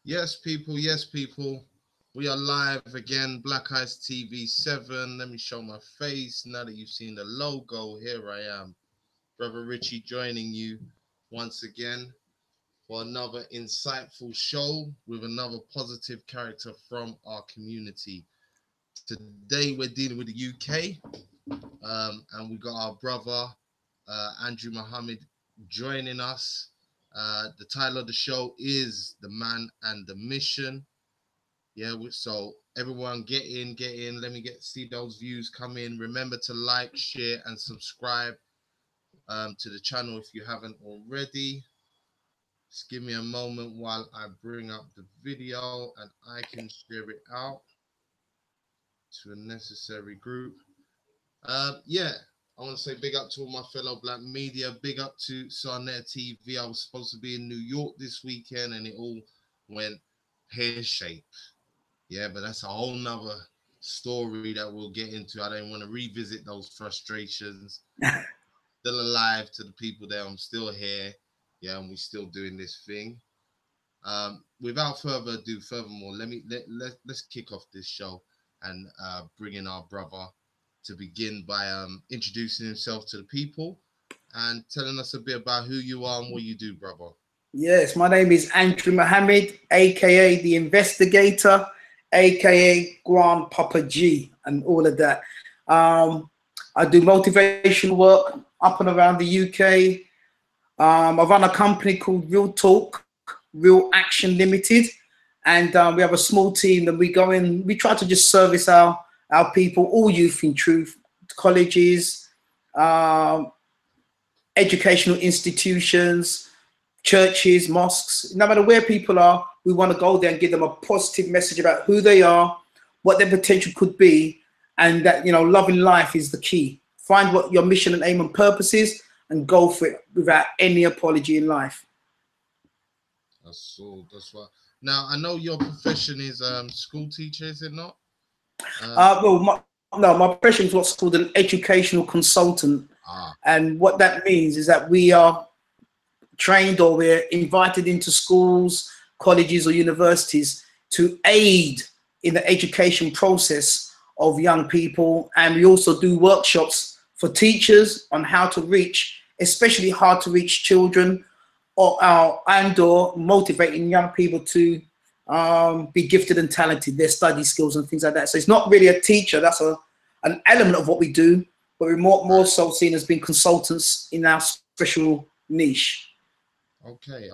Yes, people. Yes, people. We are live again. Black Eyes TV 7. Let me show my face. Now that you've seen the logo, here I am. Brother Richie joining you once again for another insightful show with another positive character from our community. Today we're dealing with the UK, and we got our brother Andrew Mohammed joining us. The title of the show is The Man and the Mission. Yeah, so everyone get in. Let me see those views come in. Remember to like, share, and subscribe to the channel if you haven't already. Just give me a moment while I bring up the video and I can share it out to a necessary group. Yeah, I want to say big up to all my fellow black media. Big up to Sarnet TV. I was supposed to be in New York this weekend and it all went pear-shaped. Yeah, but that's a whole nother story that we'll get into. I don't want to revisit those frustrations. Still alive to the people there. I'm still here. Yeah, and we're still doing this thing. Without further ado, furthermore, let's kick off this show and bring in our brother to begin by introducing himself to the people and telling us a bit about who you are and what you do, brother. Yes, my name is Andrew Mohammed, aka the Investigator, aka Grand Papa G, and all of that. I do motivational work up and around the UK. I run a company called Real Talk, Real Action Limited, and we have a small team that we go in. We try to just service our people, all youth in truth, colleges, educational institutions, churches, mosques. No matter where people are, we want to go there and give them a positive message about who they are, what their potential could be, and that, you know, loving life is the key. Find what your mission and aim and purpose is and go for it without any apology in life. That's right. Now, I know your profession is school teacher, is it not? My profession is what's called an educational consultant. And what that means is that we are trained or we're invited into schools, colleges or universities to aid in the education process of young people. And we also do workshops for teachers on how to reach, especially hard to reach children, or motivating young people to be gifted and talented, their study skills and things like that. So it's not really a teacher, that's an element of what we do, but we're more so seen as being consultants in our special niche. Okay.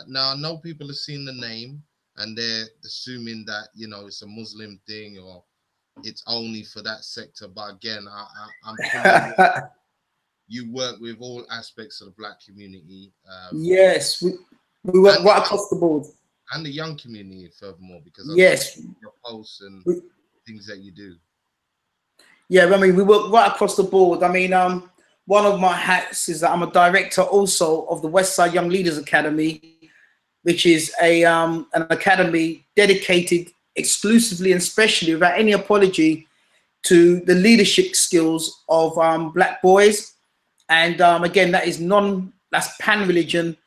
Now I know people have seen the name and they're assuming that, you know, it's a Muslim thing or it's only for that sector. But again, I'm you work with all aspects of the black community. Yes, we work right across the board. And the young community, furthermore, because yes, your posts and things that you do. Yeah, I mean, we work right across the board. I mean, one of my hats is that I'm a director also of the Westside Young Leaders Academy, which is an academy dedicated exclusively and specially, without any apology, to the leadership skills of black boys. And again, that's pan-religion,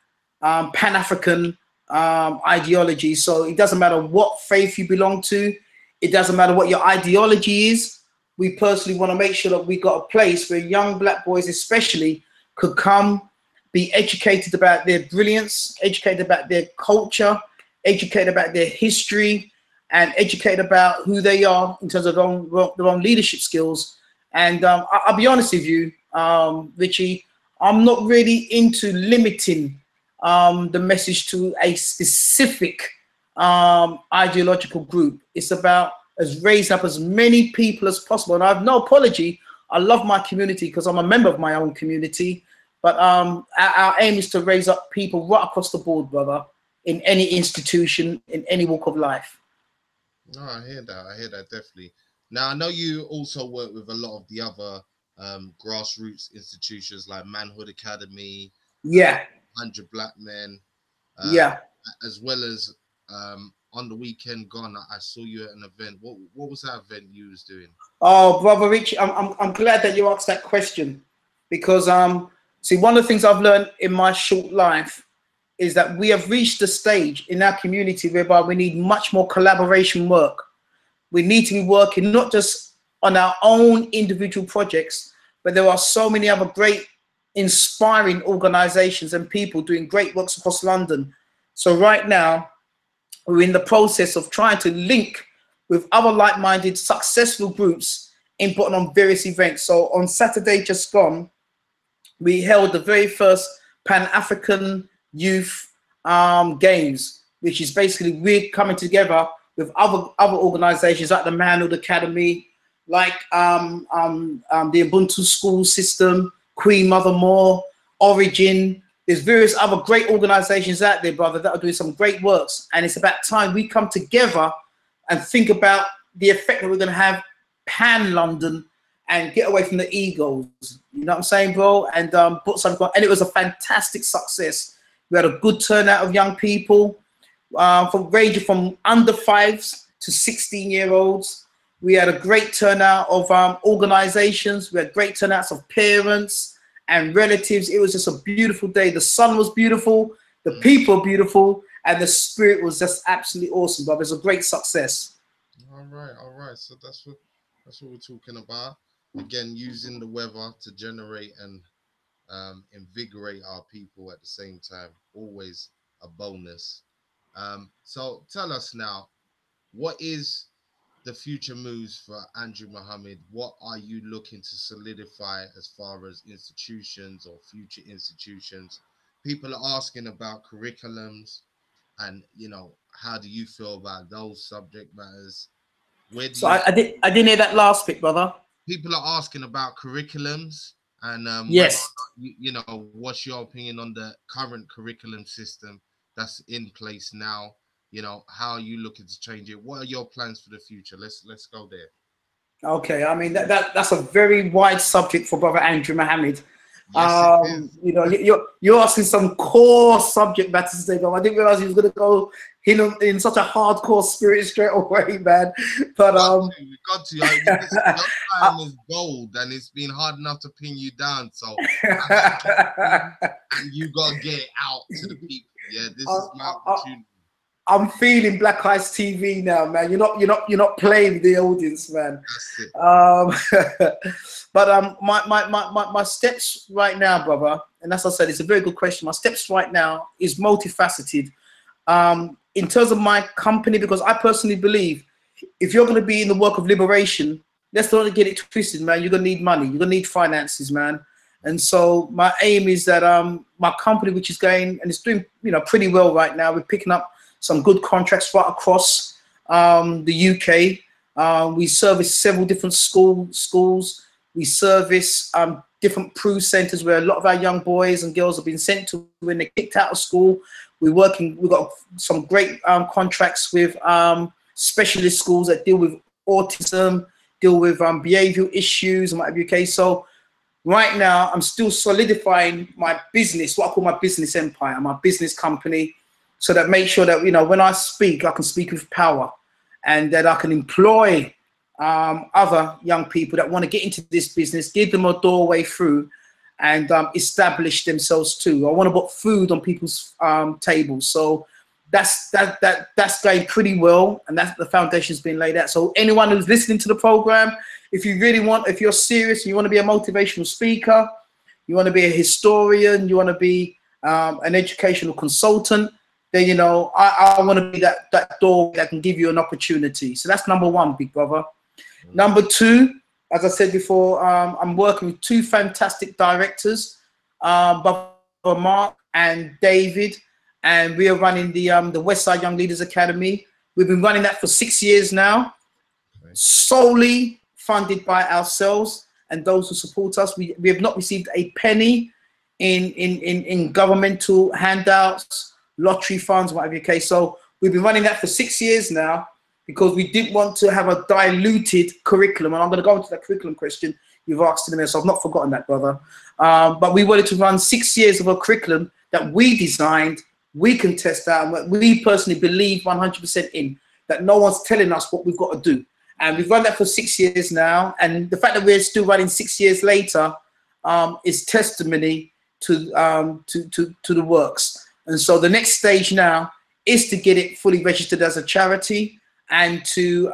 pan-African ideology. So it doesn't matter what faith you belong to. It doesn't matter what your ideology is. We personally want to make sure that we got a place where young black boys especially could come, be educated about their brilliance, educated about their culture, educated about their history, and educated about who they are in terms of their own leadership skills. And I'll be honest with you, Richie, I'm not really into limiting the message to a specific ideological group. It's about raising up as many people as possible. And I have no apology. I love my community because I'm a member of my own community. But our aim is to raise up people right across the board, brother, in any institution, in any walk of life. No, I hear that definitely. Now, I know you also work with a lot of the other grassroots institutions like Manhood Academy, 100 Black Men, as well as on the weekend gone, I saw you at an event. What was that event you was doing? Oh, brother Richie, I'm glad that you asked that question because see, one of the things I've learned in my short life is that we have reached a stage in our community whereby we need much more collaboration work. We need to be working not just on our own individual projects, but there are so many other great inspiring organizations and people doing great works across London. So right now, we're in the process of trying to link with other like-minded successful groups in putting on various events. So on Saturday just gone, we held the very first Pan-African Youth Games, which is basically we're coming together with other organizations like the Manhood Academy, like the Ubuntu school system, Queen Mother More, Origin. There's various other great organizations out there, brother, that are doing some great works. And it's about time we come together and think about the effect that we're going to have pan-London and get away from the egos. You know what I'm saying, bro? And put something on. And it was a fantastic success. We had a good turnout of young people, ranging from under 5s to 16-year-olds. We had a great turnout of organizations. We had great turnouts of parents and relatives. It was just a beautiful day. The sun was beautiful, the people were beautiful, and the spirit was just absolutely awesome, brother. It was a great success. All right. So that's what we're talking about. Again, using the weather to generate and invigorate our people at the same time. Always a bonus. So tell us now, what is the future moves for Andrew Mohammed? What are you looking to solidify as far as institutions or future institutions? People are asking about curriculums, and how do you feel about those subject matters? I didn't hear that last bit, brother. People are asking about curriculums, and yes, what's your opinion on the current curriculum system that's in place now? How are you looking to change it? What are your plans for the future? Let's go there. Okay, I mean that's a very wide subject for brother Andrew Mohammed. Yes, you're asking some core subject matters today, bro. I didn't realize he was gonna go in such a hardcore spirit straight away, man. But we got to. Your time is gold, and it's been hard enough to pin you down. So, and you gotta get it out to the people. Yeah, this is my opportunity. I'm feeling Black Eyes TV now, man. You're not playing with the audience, man. That's it. But my steps right now, brother, and as I said, it's a very good question. My steps right now is multifaceted. In terms of my company, because I personally believe if you're going to be in the work of liberation, let's not get it twisted, man. You're going to need money. You're going to need finances, man. And so my aim is that my company, which is going and it's doing pretty well right now, we're picking up some good contracts right across the UK. We service several different schools. We service different PRU centres where a lot of our young boys and girls have been sent to when they're kicked out of school. We've got some great contracts with specialist schools that deal with autism, deal with behavioural issues and whatever. Okay, so right now I'm still solidifying my business, what I call my business empire, my business company, so that make sure that when I speak, I can speak with power, and that I can employ other young people that want to get into this business, give them a doorway through, and establish themselves too. I want to put food on people's tables. So that's going pretty well, and that's the foundation's been laid out. So anyone who's listening to the program, if you're serious, you want to be a motivational speaker, you want to be a historian, you want to be an educational consultant, then I want to be that door that can give you an opportunity. So that's number one, big brother. Number two, as I said before, I'm working with two fantastic directors, Brother Mark and David, and we are running the Westside Young Leaders Academy. We've been running that for 6 years now, solely funded by ourselves and those who support us. We have not received a penny in governmental handouts, lottery funds, whatever. Okay, so we've been running that for 6 years now because we didn't want to have a diluted curriculum. And I'm going to go into that curriculum question you've asked in a minute, so I've not forgotten that, brother. But we wanted to run 6 years of a curriculum that we designed, we can test out, and what we personally believe 100% in, that no one's telling us what we've got to do. And we've run that for 6 years now. And the fact that we're still running 6 years later is testimony to the works. And so the next stage now is to get it fully registered as a charity and to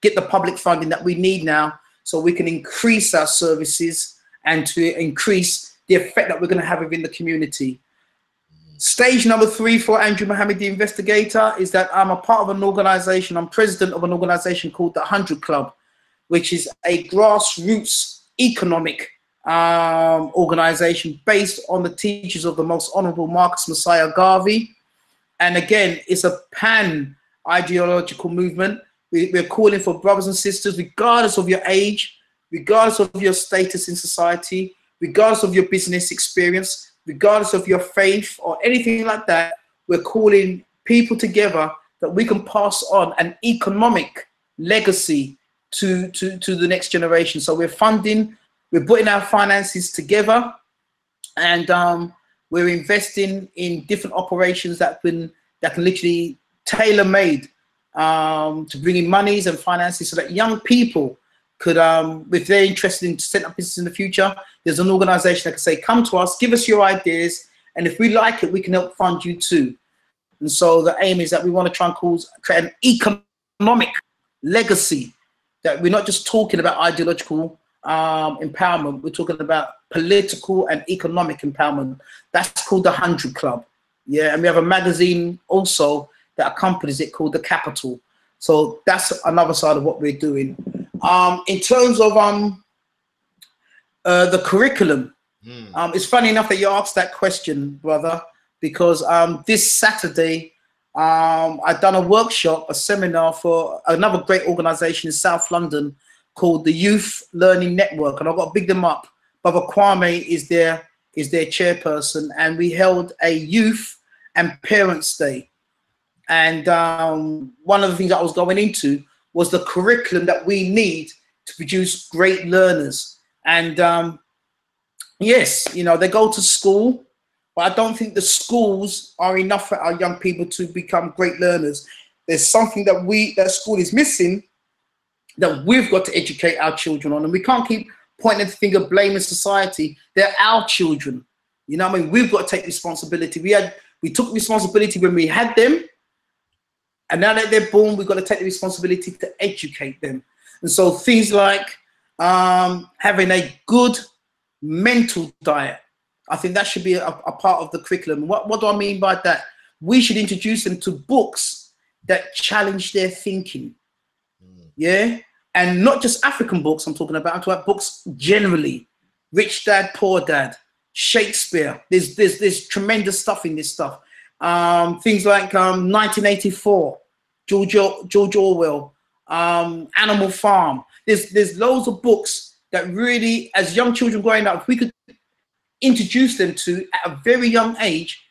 get the public funding that we need now so we can increase our services and to increase the effect that we're going to have within the community. Stage number 3 for Andrew Mohammed, the investigator, is that I'm a part of an organization. I'm president of an organization called the 100 Club, which is a grassroots economic organization based on the teachings of the most honorable Marcus Messiah Garvey. And again, it's a pan ideological movement. We're calling for brothers and sisters, regardless of your age, regardless of your status in society, regardless of your business experience, regardless of your faith or anything like that. We're calling people together that we can pass on an economic legacy to the next generation. So we're funding, we're putting our finances together, and we're investing in different operations that can literally tailor-made to bring in monies and finances so that young people could, if they're interested in setting up business in the future, there's an organization that can say, come to us, give us your ideas, and if we like it, we can help fund you too. And so the aim is that we want to try and create an economic legacy, that we're not just talking about ideological empowerment, we're talking about political and economic empowerment. That's called the 100 Club. Yeah, and we have a magazine also that accompanies it called The Capital. So that's another side of what we're doing. In terms of the curriculum, it's funny enough that you asked that question, brother, because this Saturday, I've done a workshop, a seminar for another great organization in South London called the Youth Learning Network, and I've got to big them up. Brother Kwame is their chairperson, and we held a Youth and Parents Day. And one of the things I was going into was the curriculum that we need to produce great learners. And yes, you know, they go to school, but I don't think the schools are enough for our young people to become great learners. There's something that school is missing that we've got to educate our children on, and we can't keep pointing the finger, blaming society. They're our children. You know what I mean? We've got to take responsibility. We took responsibility when we had them, and now that they're born, we've got to take the responsibility to educate them. And so things like having a good mental diet, I think that should be a part of the curriculum. What do I mean by that? We should introduce them to books that challenge their thinking. Yeah, and not just African books I'm talking about books generally. Rich Dad, Poor Dad, Shakespeare. There's tremendous stuff in this stuff. Things like 1984, George Orwell, Animal Farm. There's loads of books that really, as young children growing up, if we could introduce them to at a very young age,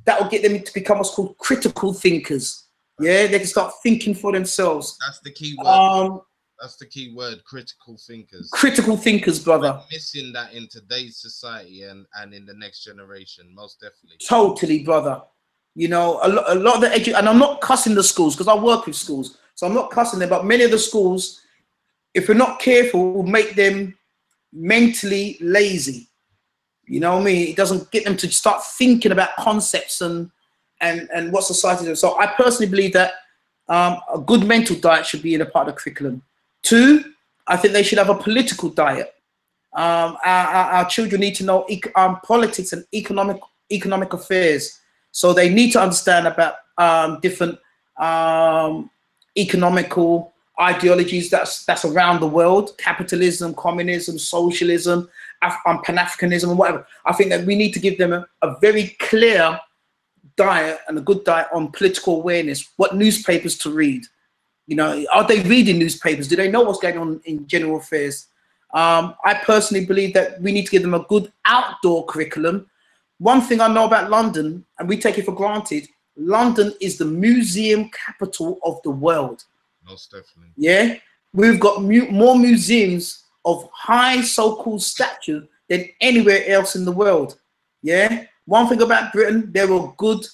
that will get them to become what's called critical thinkers. Yeah, they can start thinking for themselves. That's the key word. That's the key word, critical thinkers. Critical thinkers, brother. We're missing that in today's society and in the next generation, most definitely. Totally, brother. You know, a lot of the and I'm not cussing the schools because I work with schools, so I'm not cussing them, but many of the schools, if we're not careful, will make them mentally lazy. You know what I mean? It doesn't get them to start thinking about concepts and what society does. So I personally believe that a good mental diet should be in a part of the curriculum. 2, I think they should have a political diet. Our children need to know politics and economic affairs. So they need to understand about different economical ideologies that's around the world: capitalism, communism, socialism, Pan-Africanism, and whatever. I think that we need to give them a very clear diet and a good diet on political awareness, what newspapers to read. You know, are they reading newspapers? Do they know what's going on in general affairs? I personally believe that we need to give them a good outdoor curriculum. One thing I know about London, and we take it for granted, London is the museum capital of the world. Most definitely. Yeah, we've got more museums of high so-called stature than anywhere else in the world. Yeah. One thing about Britain, they were good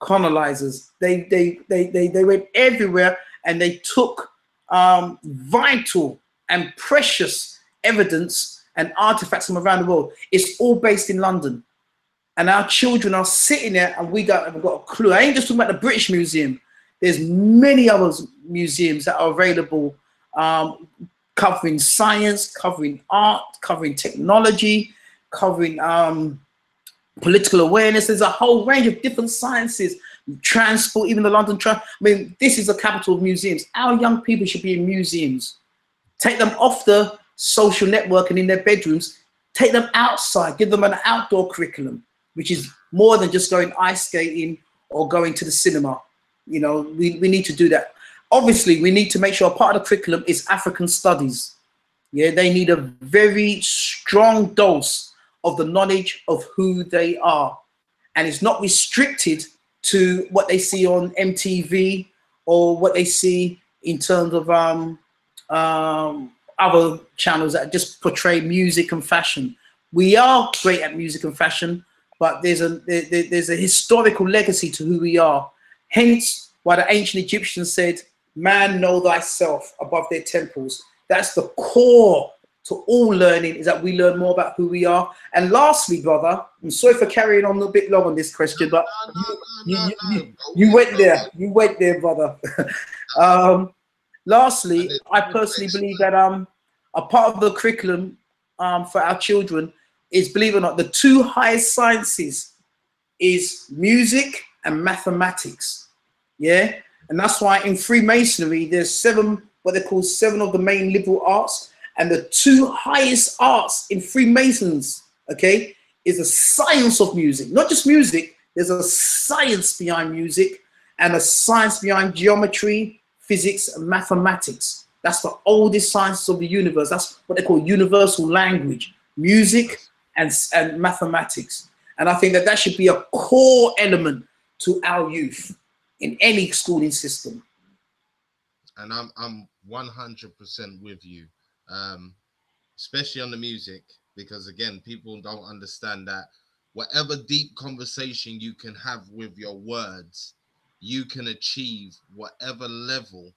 colonizers. They went everywhere and they took vital and precious evidence and artifacts from around the world. It's all based in London. and our children are sitting there and we haven't got a clue. I ain't just talking about the British Museum. There's many other museums that are available, covering science, covering art, covering technology, covering political awareness. There's a whole range of different sciences, transport, even the London I mean, this is the capital of museums. Our young people should be in museums. Take them off the social network and in their bedrooms. Take them outside, give them an outdoor curriculum, which is more than just going ice skating or going to the cinema. You know, we need to do that. Obviously, we need to make sure part of the curriculum is African studies. Yeah, they need a very strong dose of the knowledge of who they are. And it's not restricted to what they see on MTV or what they see in terms of other channels that just portray music and fashion. We are great at music and fashion, but there's a historical legacy to who we are. Hence why the ancient Egyptians said, man, know thyself above their temples. That's the core to all learning, is that we learn more about who we are. And lastly, brother, I'm sorry for carrying on a bit long on this question, but you went there, brother. Lastly, I personally believe that a part of the curriculum for our children is, believe it or not, the two highest sciences is music and mathematics. Yeah, and that's why in Freemasonry there's what they call 7 of the main liberal arts, and the 2 highest arts in Freemasons, okay, is the science of music. Not just music, there's a science behind music and a science behind geometry, physics, and mathematics. That's the oldest sciences of the universe. That's what they call universal language, music and mathematics. And I think that that should be a core element to our youth in any schooling system. And I'm 100% with you, especially on the music, because again, people don't understand that whatever deep conversation you can have with your words, you can achieve whatever level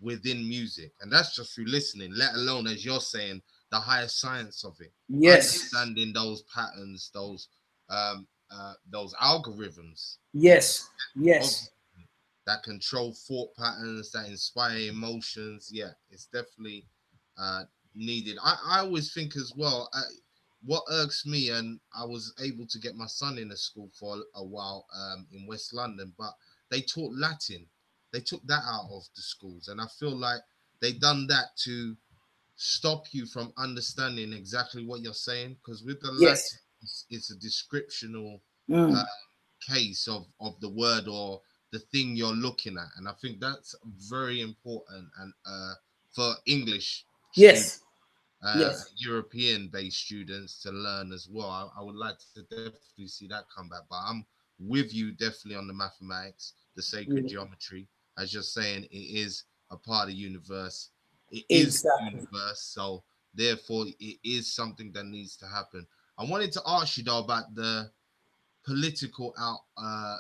within music. And that's just through listening, let alone, as you're saying, the higher science of it. Yes. Understanding those patterns, those algorithms. Yes. Yes. That control thought patterns, that inspire emotions. Yeah, it's definitely needed. I always think as well, what irks me, and I was able to get my son in a school for a while in West London, but they taught Latin. They took that out of the schools, and I feel like they done that to stop you from understanding exactly what you're saying, because with the Latin, it's a descriptional case of the word or the thing you're looking at, and I think that's very important. And for English students, European-based students to learn as well, I would like to definitely see that come back. But I'm with you definitely on the mathematics, the sacred geometry. As you're saying, it is a part of the universe. It is the universe, so therefore it is something that needs to happen. I wanted to ask you though about the political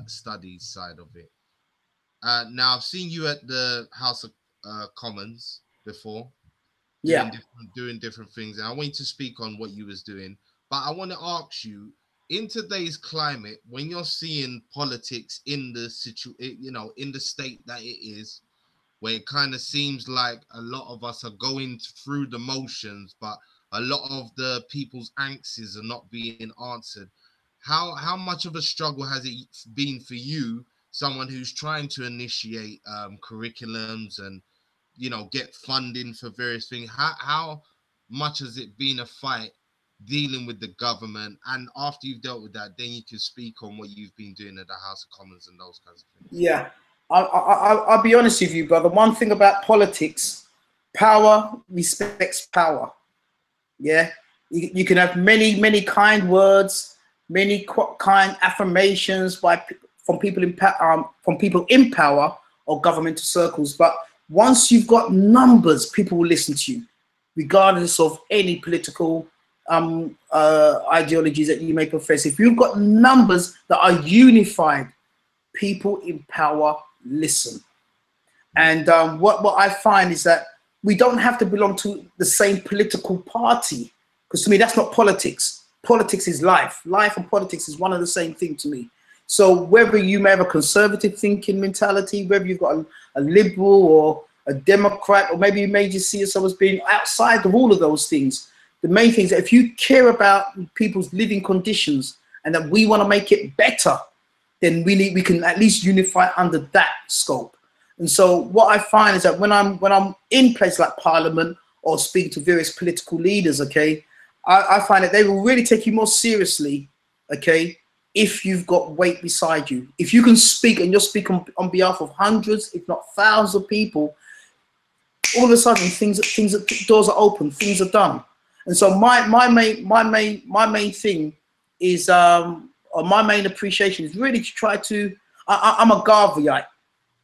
studies side of it. Now I've seen you at the House of Commons before, doing different things, and I want you to speak on what you was doing. But I want to ask you, in today's climate, when you're seeing politics in the in the state that it is, where it kind of seems like a lot of us are going through the motions, but a lot of the people's angsts are not being answered. How much of a struggle has it been for you, someone who's trying to initiate curriculums and get funding for various things? How much has it been a fight dealing with the government? And after you've dealt with that, then you can speak on what you've been doing at the House of Commons and those kinds of things. Yeah, I'll be honest with you, brother. One thing about politics, power respects power. Yeah, you can have many kind words, many kind affirmations from people in power or governmental circles, but once you've got numbers, people will listen to you, regardless of any political ideologies that you may profess. If you've got numbers that are unified, people in power listen. And what I find is that we don't have to belong to the same political party, because to me that's not politics. politics is life. Life and politics is one and the same thing to me. So whether you may have a conservative thinking mentality, whether you've got a liberal or a Democrat, or maybe you may just see yourself as being outside of all of those things, the main thing is that if you care about people's living conditions and that we want to make it better, then we can at least unify under that scope. And so what I find is that when I'm in places like Parliament or speaking to various political leaders, okay, I find that they will really take you more seriously, okay, if you've got weight beside you. If you can speak and you're speaking on behalf of hundreds, if not thousands of people, all of a sudden doors are open, things are done. And so my main thing is, or my main appreciation is really to try to, I'm a Garveyite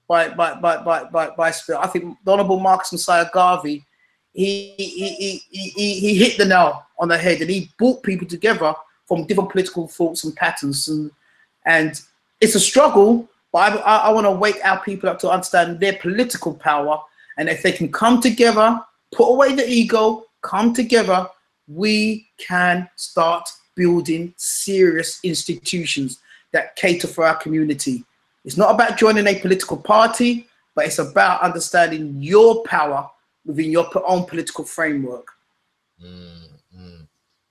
by spirit. I think the Honorable Marcus Messiah Garvey, he hit the nail on the head, and he brought people together from different political thoughts and patterns, and it's a struggle, but I want to wake our people up to understand their political power, and if they can come together, put away the ego, come together, we can start building serious institutions that cater for our community. It's not about joining a political party, but it's about understanding your power within your own political framework.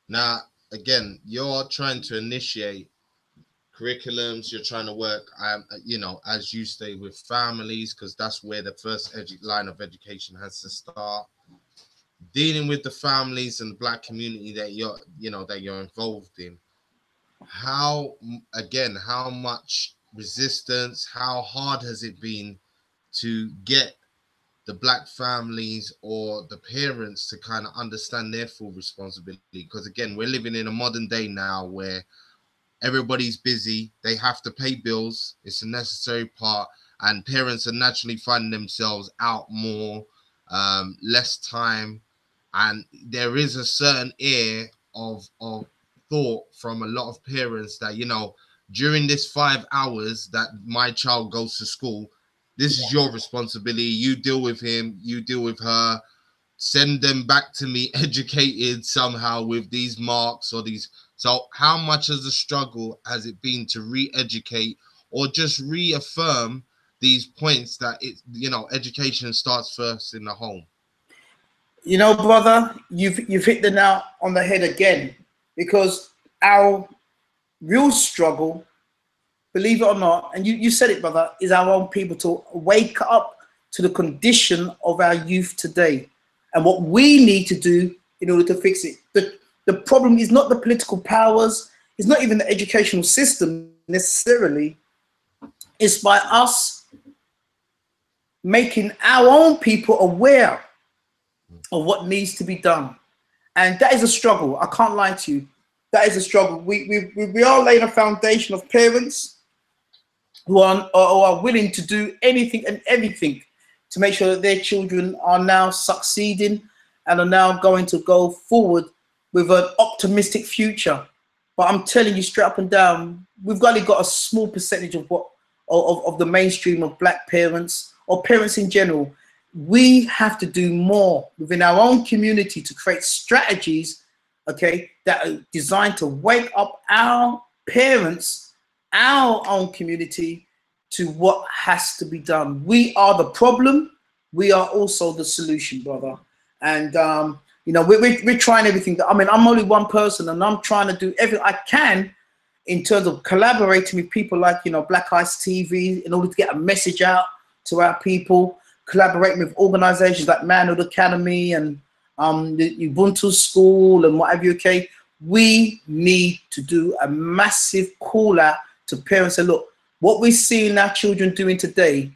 Now, again, you're trying to initiate curriculums. You're trying to work, you know, as you say, with families, because that's where the first line of education has to start. Dealing with the families and the Black community that you're involved in. How much resistance, how hard has it been to get the Black families or the parents to kind of understand their full responsibility? Because again, we're living in a modern day now where everybody's busy, they have to pay bills, it's a necessary part, and parents are naturally finding themselves out more, less time, and there is a certain air of thought from a lot of parents that, you know, during this 5 hours that my child goes to school, this is your responsibility. You deal with him, you deal with her, send them back to me educated somehow with these marks or these. So how much of the struggle has it been to re-educate or just reaffirm these points that education starts first in the home? You know, brother, you've hit the nail on the head again, because our real struggle, believe it or not, and you said it, brother, is our own people to wake up to the condition of our youth today and what we need to do in order to fix it. The problem is not the political powers, it's not even the educational system necessarily. It's by us making our own people aware of what needs to be done. And that is a struggle. I can't lie to you. That is a struggle. We are laying a foundation of parents who are willing to do anything and everything to make sure that their children are now succeeding and are now going to go forward with an optimistic future. But I'm telling you straight up and down, we've only got a small percentage of the mainstream of Black parents or parents in general. We have to do more within our own community to create strategies, okay, that are designed to wake up our parents, our own community, to what has to be done. We are the problem. We are also the solution, brother. And you know, we're trying everything. I mean, I'm only one person, and I'm trying to do everything I can in terms of collaborating with people like, you know, Black Ice TV in order to get a message out to our people. Collaborating with organizations like Manhood Academy and the Ubuntu School and whatever, okay? We need to do a massive call out to parents and look, what we're seeing our children doing today,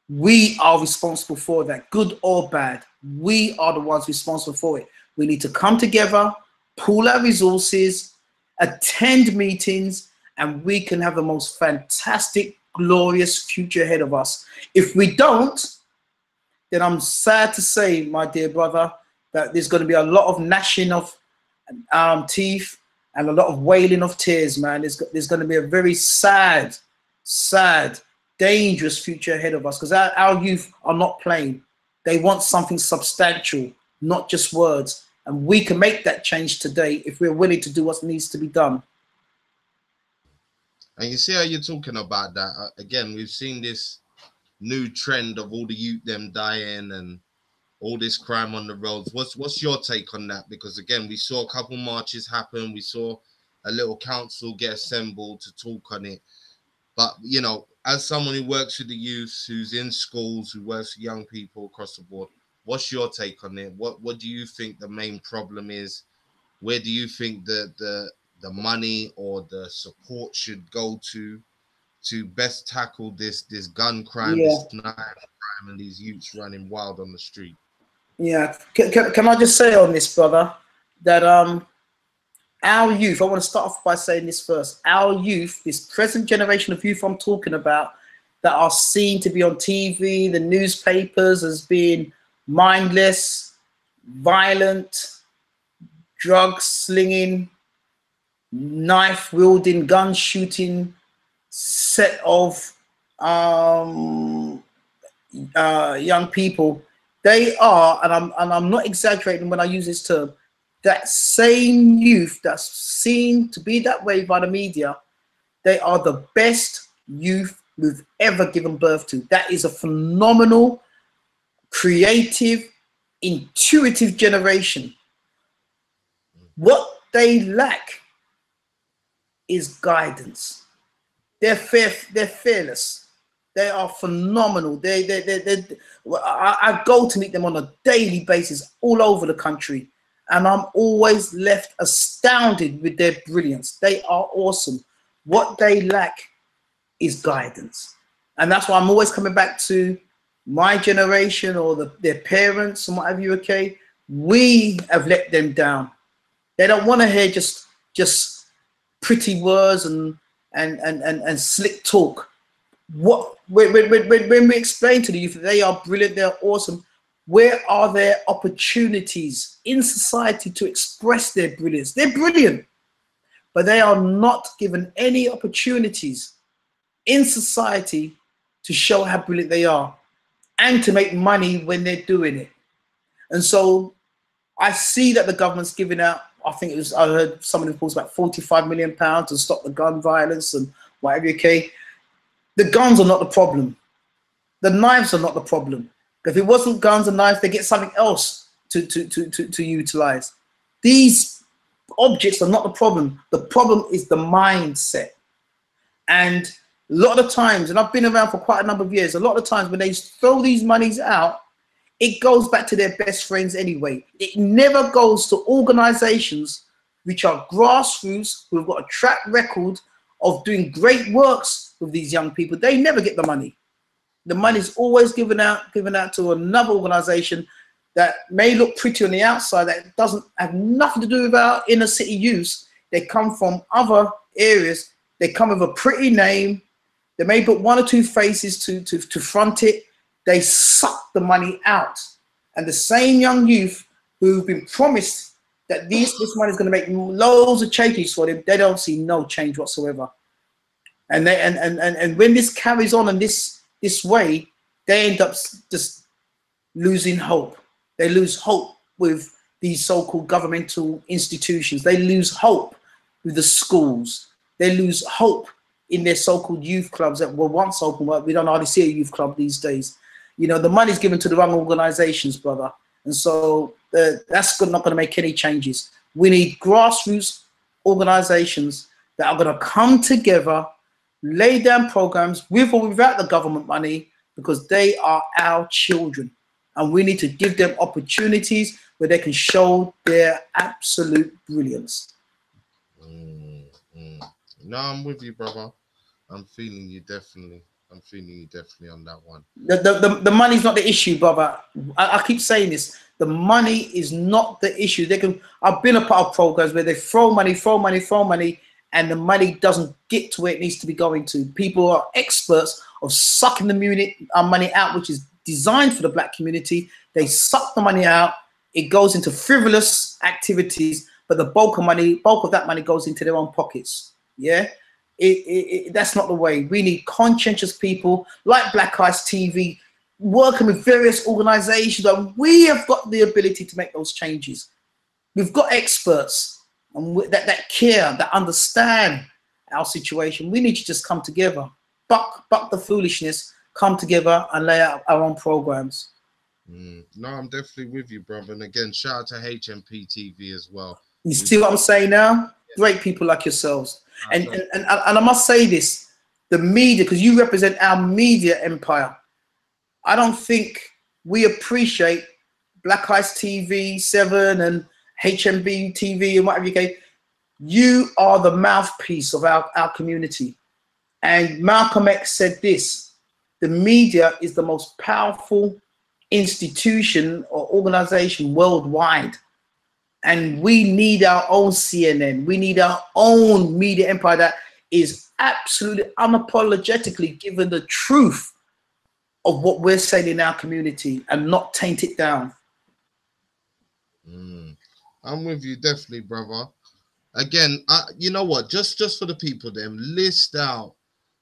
we are responsible for that, good or bad. We are the ones responsible for it. We need to come together, pool our resources, attend meetings, and we can have the most fantastic, glorious future ahead of us. If we don't, then I'm sad to say, my dear brother, that there's going to be a lot of gnashing of teeth and a lot of wailing of tears, man. There's going to be a very sad, dangerous future ahead of us, because our youth are not playing. They want something substantial, not just words. And we can make that change today if we're willing to do what needs to be done. And you see how you're talking about that. Again, we've seen this new trend of all the youth them dying and all this crime on the roads. What's your take on that? Because again, we saw a couple marches happen. We saw a little council get assembled to talk on it. But, you know, as someone who works with the youth, who's in schools, who works with young people across the board, what's your take on it? What do you think the main problem is? Where do you think the money or the support should go to best tackle this gun crime, this knife crime, and these youths running wild on the street? Yeah. Can I just say on this, brother, that our youth, I want to start off by saying this first. Our youth, this present generation of youth I'm talking about, that are seen to be on TV, the newspapers, as being mindless, violent, drug slinging, knife wielding, gun shooting set of young people. They are, and I'm not exaggerating when I use this term, that same youth that's seen to be that way by the media, they are the best youth we've ever given birth to. That is a phenomenal, creative, intuitive generation. What they lack is guidance. They're fearless. They are phenomenal. I go to meet them on a daily basis all over the country, and I'm always left astounded with their brilliance. They are awesome. What they lack is guidance. And that's why I'm always coming back to my generation or their parents and whatever you, okay? We have let them down. They don't want to hear just pretty words and slick talk. When we explain to the youth that they are brilliant, they're awesome, where are their opportunities in society to express their brilliance? They're brilliant, but they are not given any opportunities in society to show how brilliant they are and to make money when they're doing it. And so I see that the government's giving out, I heard someone who talks about £45 million to stop the gun violence and whatever, okay? The guns are not the problem. The knives are not the problem. If it wasn't guns and knives, they get something else to utilize. These objects are not the problem. The problem is the mindset. And a lot of the times, and I've been around for quite a number of years, a lot of times when they throw these monies out, it goes back to their best friends anyway. It never goes to organizations which are grassroots, who have got a track record of doing great works with these young people. They never get the money. The money is always given out to another organization that may look pretty on the outside, that doesn't have nothing to do with our inner city youth. They come from other areas. They come with a pretty name. They may put one or two faces to front it. They suck the money out. And the same young youth who've been promised that this money is going to make loads of changes for them, they don't see no change whatsoever. And when this carries on in this way, they end up just losing hope. They lose hope with these so-called governmental institutions. They lose hope with the schools. They lose hope in their so-called youth clubs that were once open, but we don't hardly see a youth club these days. You know, the money's given to the wrong organizations, brother. And so that's not going to make any changes. We need grassroots organizations that are going to come together, lay down programs with or without the government money, because they are our children. And we need to give them opportunities where they can show their absolute brilliance. No, I'm with you, brother. I'm feeling you definitely. I'm feeling you definitely on that one. The money's not the issue, brother. I keep saying this. The money is not the issue. I've been a part of programs where they throw money, and the money doesn't get to where it needs to be going to. People are experts of sucking the money out, which is designed for the black community. They suck the money out. It goes into frivolous activities, but the bulk of that money goes into their own pockets. Yeah. That's not the way. We need conscientious people like Black Eyes TV, working with various organizations, and we have got the ability to make those changes. we've got experts and that care, that understand our situation. We need to just come together, buck the foolishness, come together and lay out our own programs. No, I'm definitely with you, brother. And again, shout out to HMP TV as well. You see what I'm saying now? Great people like yourselves. And I must say this, the media, because you represent our media empire. I don't think we appreciate Black Eyes TV 7 and HMB TV and whatever you can. You are the mouthpiece of our community. And Malcolm X said this, the media is the most powerful institution or organization worldwide. And we need our own CNN. We need our own media empire that is absolutely unapologetically given the truth of what we're saying in our community and not taint it down. I'm with you, definitely, brother. Again, you know what? Just for the people, them list out,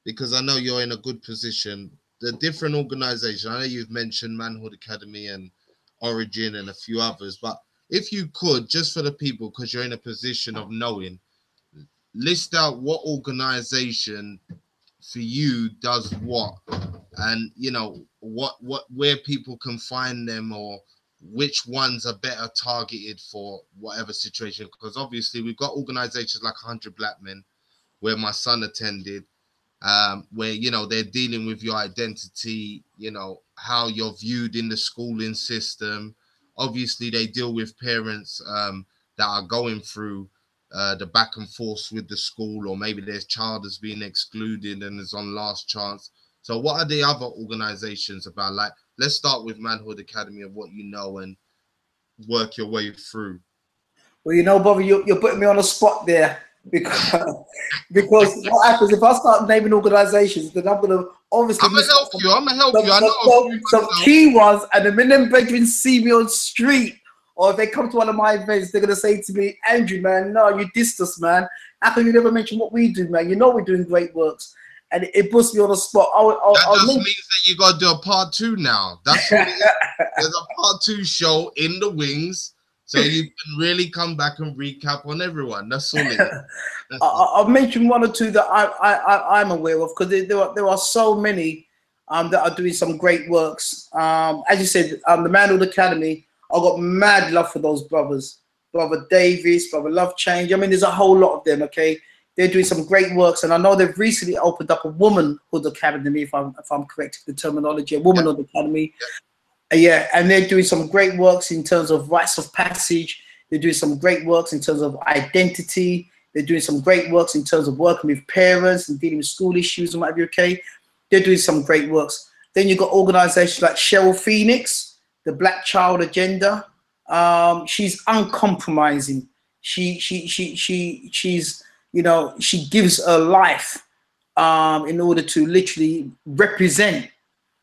because I know you're in a good position, the different organizations. I know you've mentioned Manhood Academy and Origin and a few others, but if you could, just for the people, because you're in a position of knowing, list out what organization for you does what, and you know where people can find them, or which ones are better targeted for whatever situation. Because obviously we've got organizations like 100 Black Men, where my son attended, where, you know, they're dealing with your identity, you know, how you're viewed in the schooling system. Obviously they deal with parents that are going through the back and forth with the school, or maybe their child has been excluded and is on last chance. So what are the other organizations about? Like, let's start with Manhood Academy, of what you know, and work your way through. Well, you know, Bobby, you're putting me on a spot there, because what happens if I start naming organizations, then I'm gonna obviously I'm gonna help you. I know some key ones, and the minute brethren see me on the street, or if they come to one of my events, they're gonna say to me, Andrew, man, no, you dissed us, man. How come you never mention what we do, man? You know we're doing great works. And it puts me on the spot. That just means that you got to do a part 2 now. That's what it is. There's a part 2 show in the wings, so you can really come back and recap on everyone. That's all it is. I've mentioned one or two that I'm aware of, because there are so many that are doing some great works. As you said, the Manhood Academy, I've got mad love for those brothers. Brother Davis, Brother Love Change. I mean, there's a whole lot of them, okay? They're doing some great works, and I know they've recently opened up a Womanhood Academy, if I'm correct with the terminology, a Womanhood Academy. Yeah, and they're doing some great works in terms of rites of passage. They're doing some great works in terms of identity. They're doing some great works in terms of working with parents and dealing with school issues and whatever, okay? They're doing some great works. Then you've got organizations like Cheryl Phoenix, the Black Child Agenda. She's uncompromising. She's, you know, she gives her life in order to literally represent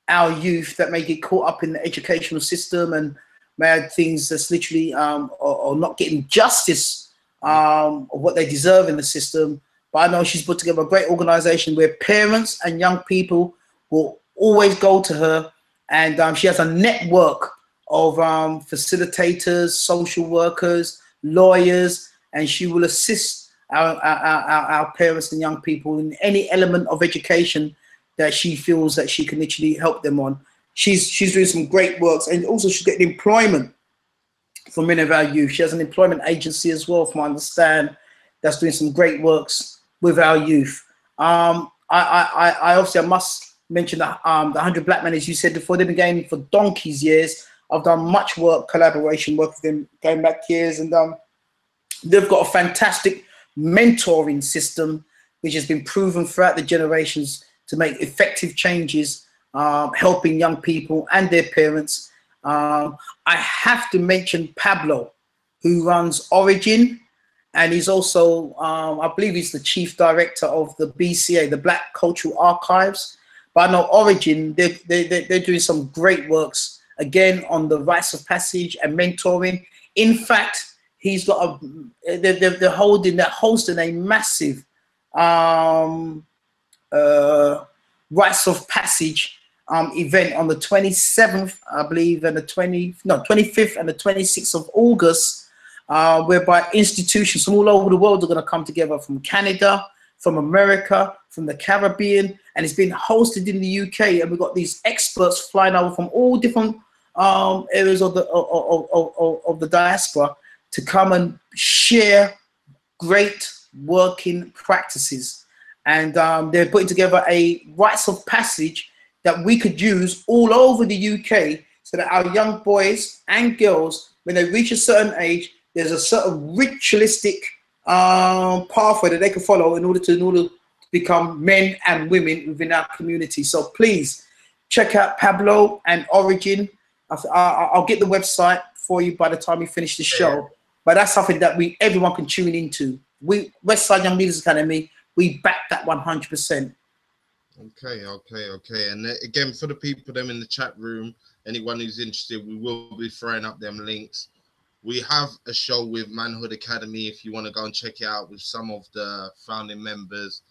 our youth that may get caught up in the educational system and may have things that's literally or not getting justice of what they deserve in the system. But I know she's put together a great organization where parents and young people will always go to her, and she has a network of facilitators, social workers, lawyers, and she will assist our parents and young people in any element of education that she feels that she can literally help them on. She's doing some great works, and also she's getting employment for many of our youth. She has an employment agency as well, from what I understand, that's doing some great works with our youth. I obviously, I must mention that the 100 Black Men, as you said before, they've been going for donkey's years. I've done much work, collaboration work with them going back years, and they've got a fantastic mentoring system which has been proven throughout the generations to make effective changes, helping young people and their parents. I have to mention Pablo, who runs Origin, and he's also, I believe he's the chief director of the BCA, the Black Cultural Archives. But I know Origin, they're doing some great works, again, on the rites of passage and mentoring. In fact, he's got they're hosting a massive rites of passage event on the 27th, I believe, and the 25th and the 26th of August whereby institutions from all over the world are going to come together, from Canada, from America, from the Caribbean, and it's been hosted in the UK. And we've got these experts flying over from all different areas of the diaspora to come and share great working practices. And they're putting together a rites of passage that we could use all over the UK, so that our young boys and girls, when they reach a certain age, there's a certain ritualistic pathway that they can follow in order to become men and women within our community. So please check out Pablo and Origin. I'll get the website for you by the time we finish the show. But that's something that everyone can tune into. We, Westside Young Leaders Academy, we back that 100%. Okay. And again, for the people them in the chat room, anyone who's interested, we will be throwing up them links. We have a show with Manhood Academy if you want to go and check it out with some of the founding members.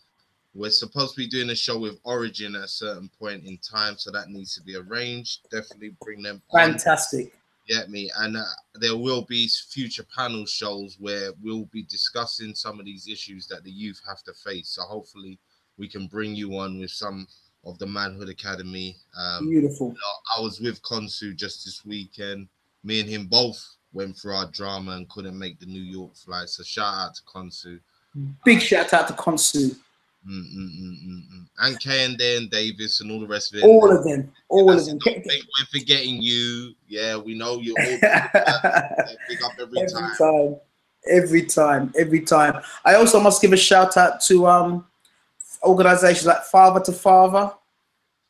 We're supposed to be doing a show with Origin at a certain point in time, so that needs to be arranged. Definitely bring them on. Fantastic. Get me? And there will be future panel shows where we'll be discussing some of these issues that the youth have to face. So hopefully we can bring you on with some of the Manhood Academy. Beautiful. I was with Konsu just this weekend. Me and him both went through our drama and couldn't make the New York flight. So shout out to Konsu. Big shout out to Konsu. And K&D and Davis and all the rest of it. All of them. We're forgetting you. Yeah, we know you're all big up every time. I also must give a shout out to organizations like Father to Father.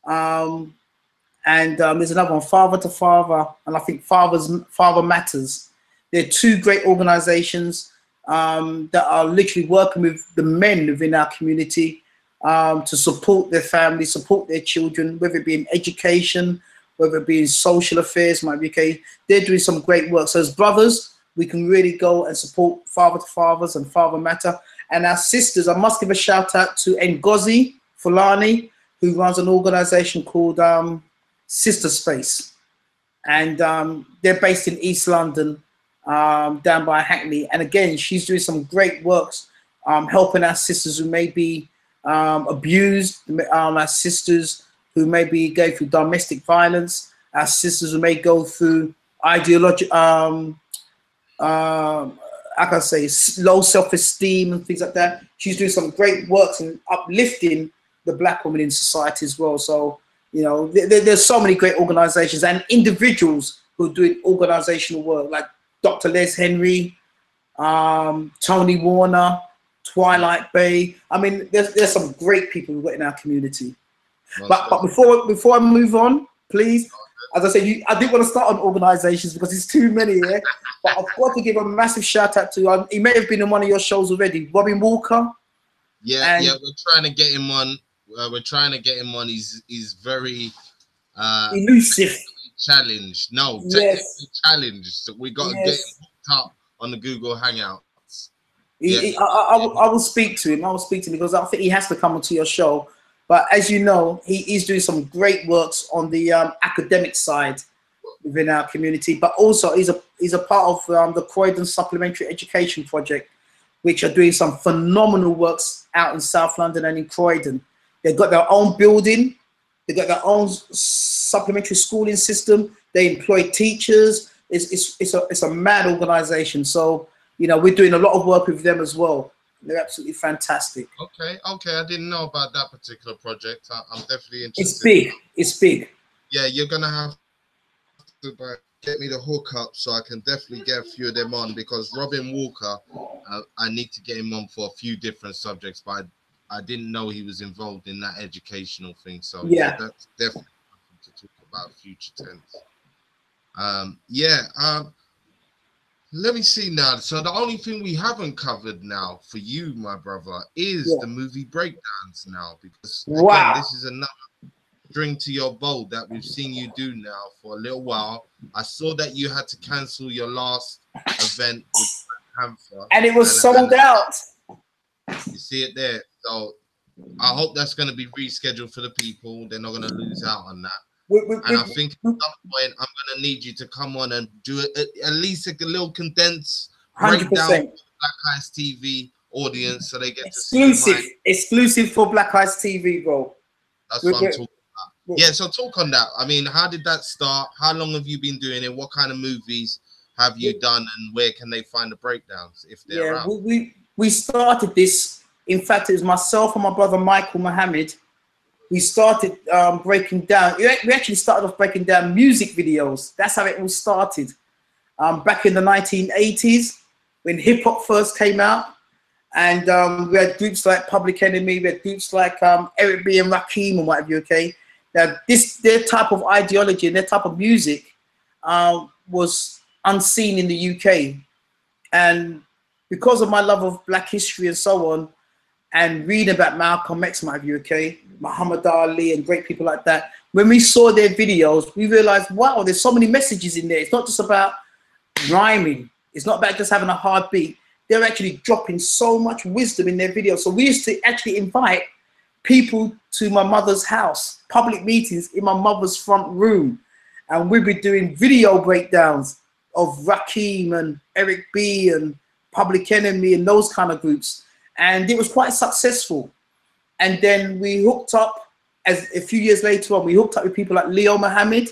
And there's another one, Father to Father, and I think Father Matters. They're two great organizations that are literally working with the men within our community to support their families, support their children, whether it be in education, whether it be in social affairs, might be okay. They're doing some great work. So as brothers, we can really go and support Father to Fathers and Father Matter. And our sisters, I must give a shout out to Ngozi Fulani, who runs an organization called Sister Space. And they're based in East London, down by Hackney. And again, she's doing some great works, helping our sisters who may be abused, our sisters who may be going through domestic violence, our sisters who may go through ideology, I can say low self-esteem and things like that. She's doing some great works in uplifting the Black women in society as well. So, you know, there's so many great organizations and individuals who are doing organizational work, like Dr. Les Henry, Tony Warner, Twilight Bay. I mean, there's some great people we've got in our community. But before I move on, please, as I said, I didn't want to start on organizations because it's too many here. But I've got to give a massive shout out to, he may have been in one of your shows already, Robin Walker. Yeah, we're trying to get him on. He's very elusive. Challenged. No, technically challenged. So we got to get him hooked up on the Google Hangouts. I will speak to him. Because I think he has to come onto your show. But as you know, he is doing some great works on the academic side within our community. But also, he's a part of the Croydon Supplementary Education Project, which are doing some phenomenal works out in South London and in Croydon. They've got their own building. They've got their own supplementary schooling system. They employ teachers. It's a mad organization. So, you know, we're doing a lot of work with them as well. They're absolutely fantastic. Okay. I didn't know about that particular project. I'm definitely interested. It's big. Yeah, you're gonna have to get me the hookup so I can definitely get a few of them on, because Robin Walker, I need to get him on for a few different subjects, but I didn't know he was involved in that educational thing. So yeah, that's definitely something to talk about future tense. Let me see now. So the only thing we haven't covered now for you, my brother, is the movie breakdowns now, because again, this is another string to your bow that we've seen you do now for a little while. I saw that you had to cancel your last event with Panther, and it was sold out. You see it there. So I hope that's going to be rescheduled for the people. They're not going to lose out on that. And I think at some point I'm going to need you to come on and do at least a little condensed breakdown 100%. for Black Eyes TV audience so they get to see your Exclusive, mind. exclusive for Black Eyes TV, bro. That's We're, what I'm we're, talking about. we're, Yeah, so talk on that. I mean, how did that start? How long have you been doing it? What kind of movies have you done, and where can they find the breakdowns if they're yeah, around? we started this. In fact, it was myself and my brother Michael Mohammed. We started breaking down. We actually started off breaking down music videos. That's how it all started. Back in the 1980s, when hip hop first came out, and we had groups like Public Enemy, we had groups like Eric B and Rakim and whatever. Okay, now their type of ideology and their type of music was unseen in the UK, and because of my love of Black history and so on, and reading about Malcolm X, my view, okay, Muhammad Ali and great people like that, when we saw their videos, we realized, wow, there's so many messages in there. It's not just about rhyming. It's not about just having a hard beat. They're actually dropping so much wisdom in their videos. So we used to actually invite people to my mother's house, public meetings in my mother's front room. And we'd be doing video breakdowns of Rakim and Eric B and Public Enemy and those kind of groups. And it was quite successful. And then we hooked up, as a few years later on, we hooked up with people like Leo Muhammad.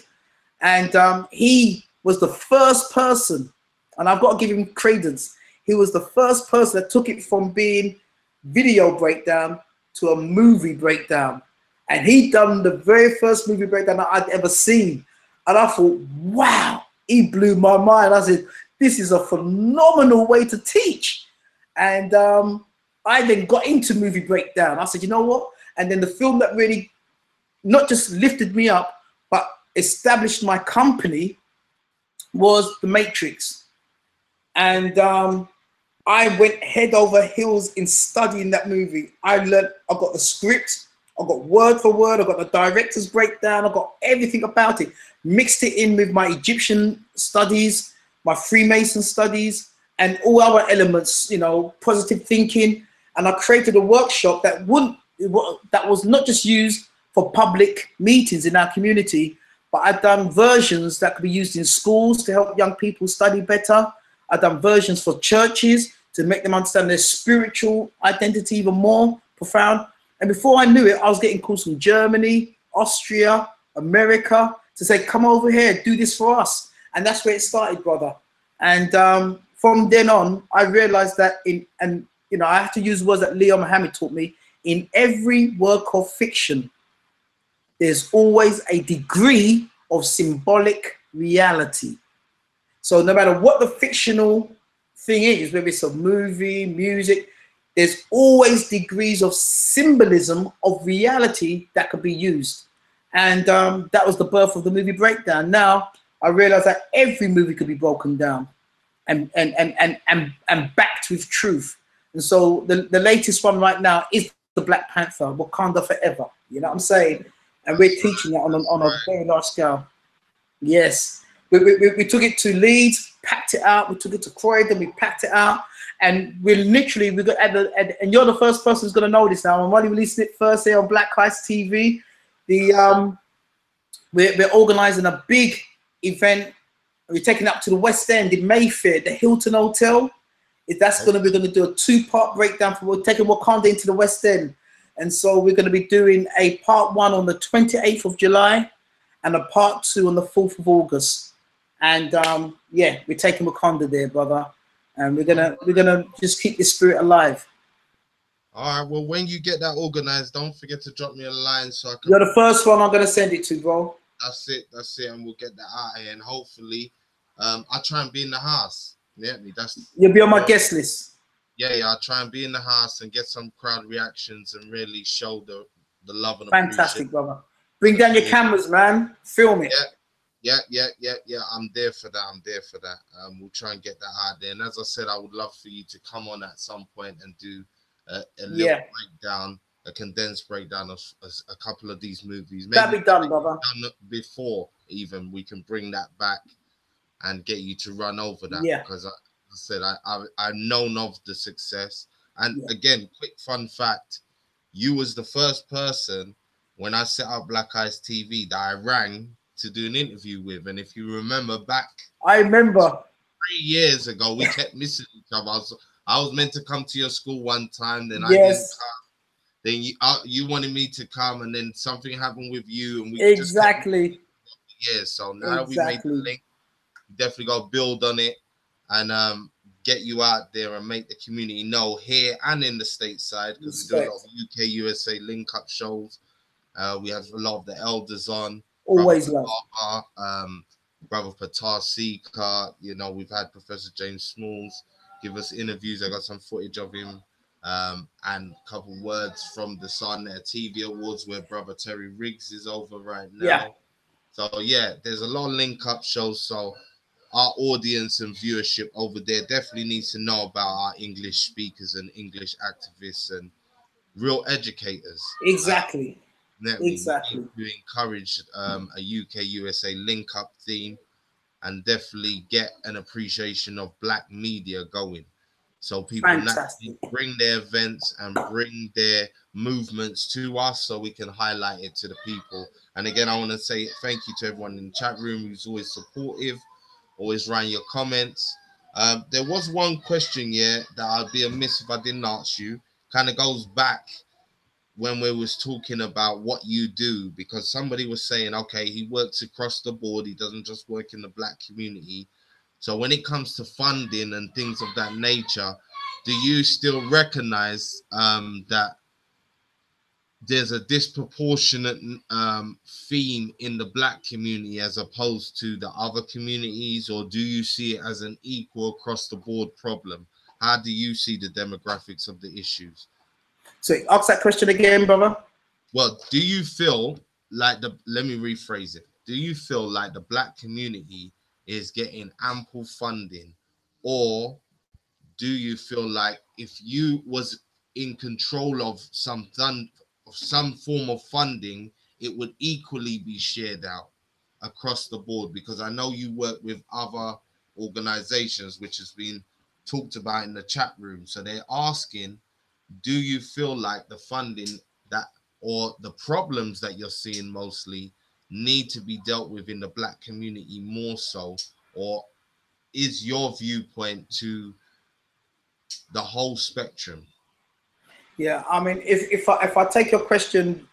And he was the first person, and I've got to give him credence, he was the first person that took it from being video breakdown to a movie breakdown. And he'd done the very first movie breakdown that I'd ever seen. And I thought, wow, he blew my mind. I said, this is a phenomenal way to teach. And I then got into movie breakdown. I said, you know what? And then the film that really not just lifted me up, but established my company was The Matrix. And I went head over heels in studying that movie. I got the script, I got word for word, I got the director's breakdown, I got everything about it, mixed it in with my Egyptian studies, my Freemason studies, and all other elements, you know, positive thinking. And I created a workshop that was not just used for public meetings in our community, but I've done versions that could be used in schools to help young people study better. I've done versions for churches to make them understand their spiritual identity even more profound. And before I knew it, I was getting calls from Germany, Austria, America to say, come over here, do this for us. And that's where it started, brother. And from then on, I realized that I have to use words that Leo Muhammad taught me. In every work of fiction, there's always a degree of symbolic reality. So no matter what the fictional thing is, whether it's a movie, music, there's always degrees of symbolism of reality that could be used. And that was the birth of the movie breakdown. Now I realize that every movie could be broken down and backed with truth. And so the latest one right now is the Black Panther, Wakanda Forever. You know what I'm saying? And we're teaching that on a very large scale. Yes. We took it to Leeds, packed it out. We took it to Croydon, we packed it out. And we got and you're the first person who's going to know this now. I'm only releasing it Thursday on Black Eyes TV. We're organizing a big event. We're taking it up to the West End in Mayfair, the Hilton Hotel. We're going to do a 2-part breakdown. We're taking Wakanda into the West End. And so we're going to be doing a part 1 on the 28th of July and a part 2 on the 4th of August. And yeah, we're taking Wakanda there, brother. And we're gonna just keep this spirit alive. All right. Well, when you get that organized, don't forget to drop me a line so I can. You're the first one I'm gonna send it to, bro. That's it. And we'll get that out here. And hopefully, I'll try and be in the house. Yeah, you'll be on my guest list. Yeah, I'll try and be in the house and get some crowd reactions and really show the love and fantastic, brother. Bring down your cameras, man. Film it. Yeah. I'm there for that. We'll try and get that out there. And as I said, I would love for you to come on at some point and do a little breakdown, a condensed breakdown of a couple of these movies. Maybe that'll be done, brother. Done before even we can bring that back and get you to run over that. Yeah. Because I said I've known of the success. And again, quick fun fact: you was the first person when I set up Black Eyes TV that I rang to do an interview with. And if you remember back, I remember 3 years ago. We kept missing each other. I was meant to come to your school one time, then I didn't Yes, come. Then you wanted me to come, and then something happened with you, and we just kept exactly, years. So now that we made the exactly. link, we definitely got to build on it and get you out there and make the community know here and in the stateside, because we do a lot of Respect. UK USA link up shows. We have a lot of the elders on, Brother Always love. Pataba, Brother Patar Seeker. You know, we've had Professor James Smalls give us interviews. I got some footage of him, and a couple words from the Sarnet TV Awards where Brother Terry Riggs is over right Yeah, now. So yeah, there's a lot of link up shows. So our audience and viewership over there definitely needs to know about our English speakers and English activists and real educators. exactly, Definitely, we need exactly. to encourage a UK USA link up theme and definitely get an appreciation of black media going. So people naturally Fantastic. bring their events and bring their movements to us so we can highlight it to the people. And again, I want to say thank you to everyone in the chat room who's always supportive, always writing your comments. There was one question, yeah, that I'd be amiss if I didn't ask you. Kind of goes back when we was talking about what you do, because somebody was saying, okay, he works across the board, he doesn't just work in the black community. So when it comes to funding and things of that nature, do you still recognize that there's a disproportionate theme in the black community as opposed to the other communities, or do you see it as an equal across the board problem? How do you see the demographics of the issues? So ask that question again, brother. Well, do you feel like let me rephrase it. Do you feel like the black community is getting ample funding, or do you feel like if you was in control of some form of funding, it would equally be shared out across the board? Because I know you work with other organizations, which has been talked about in the chat room. So they're asking, do you feel like the funding that or the problems that you're seeing mostly need to be dealt with in the black community more so, or is your viewpoint to the whole spectrum? Yeah, I mean, if I take your question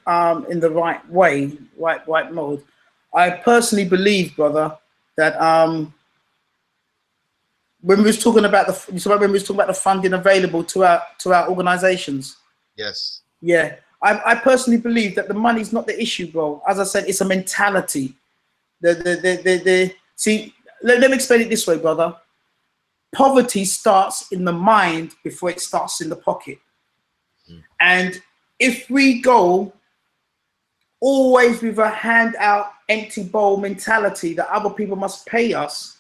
in the right way, right mode, I personally believe, brother, that when we was talking about the funding available to our organizations, Yes. yeah, I personally believe that the money's not the issue, bro. As I said, it's a mentality. See, let me explain it this way, brother. Poverty starts in the mind before it starts in the pocket. And if we go always with a handout, empty bowl mentality that other people must pay us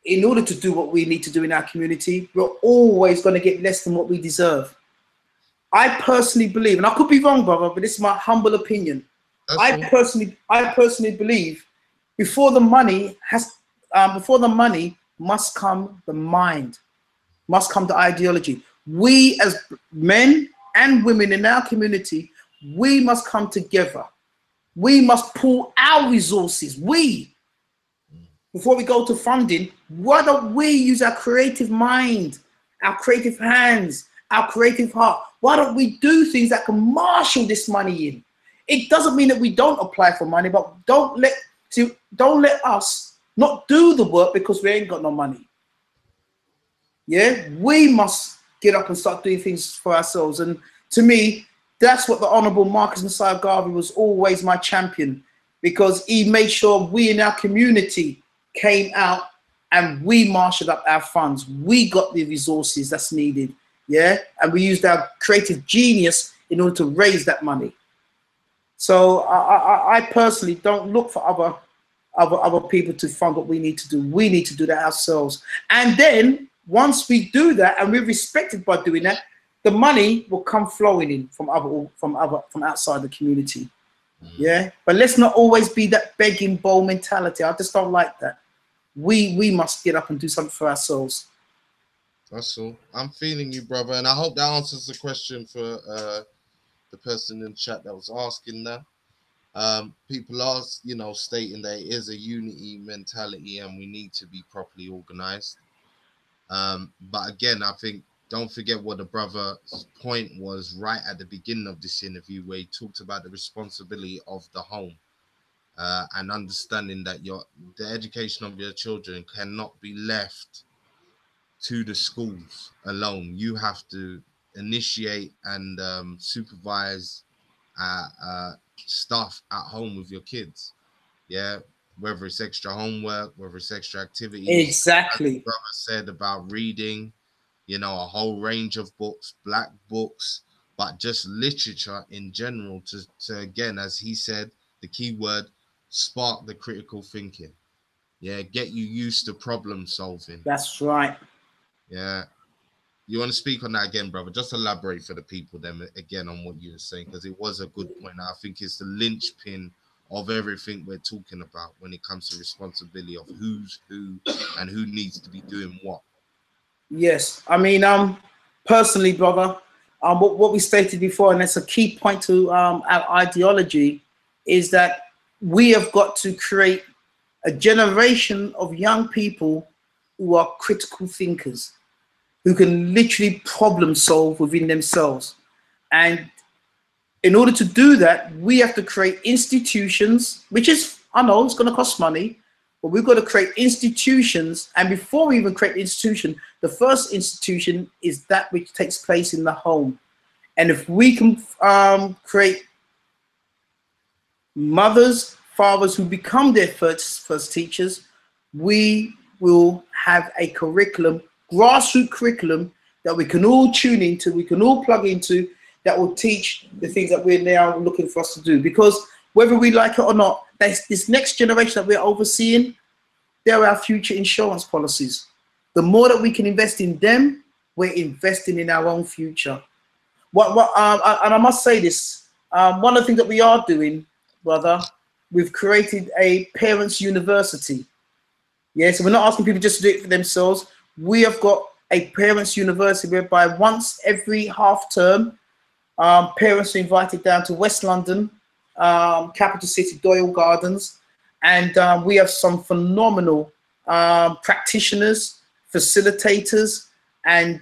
in order to do what we need to do in our community, we're always going to get less than what we deserve. I personally believe, and I could be wrong, brother, but this is my humble opinion. I personally believe before the money must come the mind, must come the ideology. We as men and women in our community, we must come together. We must pool our resources. Before we go to funding, why don't we use our creative mind, our creative hands, our creative heart? Why don't we do things that can marshal this money in? It doesn't mean that we don't apply for money, but don't let us not do the work because we ain't got no money. Yeah, we must get up and start doing things for ourselves. And to me, that's what the Honourable Marcus Messiah Garvey was always my champion, because he made sure we in our community came out and we marshaled up our funds. We got the resources that's needed, yeah, and we used our creative genius in order to raise that money. So I personally don't look for other people to fund what we need to do. We need to do that ourselves. And then once we do that and we're respected by doing that, the money will come flowing in from outside the community. Yeah, but let's not always be that begging bowl mentality. I just don't like that. We must get up and do something for ourselves. That's all. I'm feeling you, brother, and I hope that answers the question for the person in chat that was asking that. People are, you know, stating that it is a unity mentality and we need to be properly organized. But again, I think don't forget what the brother's point was right at the beginning of this interview, where he talked about the responsibility of the home, and understanding that the education of your children cannot be left to the schools alone. You have to initiate and supervise stuff at home with your kids. Yeah, whether it's extra homework, whether it's extra activities. As the Exactly. brother said about reading, you know, a whole range of books, black books, but just literature in general to again, as he said, the key word, spark the critical thinking. Yeah, get you used to problem solving. That's right. Yeah. You want to speak on that again, brother? Just elaborate for the people then again on what you were saying, because it was a good point. I think it's the linchpin of everything we're talking about when it comes to responsibility of who's who and who needs to be doing what. Yes. I mean, personally, brother, what we stated before, and it's a key point to our ideology, is that we have got to create a generation of young people who are critical thinkers, who can literally problem solve within themselves. And in order to do that, we have to create institutions, which is, I know it's going to cost money, but we've got to create institutions. And before we even create the institution, the first institution is that which takes place in the home. And if we can create mothers, fathers who become their first teachers, we will have a curriculum, grassroots curriculum, that we can all tune into, we can all plug into, that will teach the things that we're now looking for us to do. Because whether we like it or not, this next generation that we're overseeing, they're our future insurance policies. The more that we can invest in them, we're investing in our own future. And I must say this, one of the things that we are doing, brother, we've created a parents' university. Yeah, so we're not asking people just to do it for themselves. We have got a parents' university whereby once every half term, parents are invited down to West London, capital city, Doyle Gardens, and we have some phenomenal practitioners, facilitators, and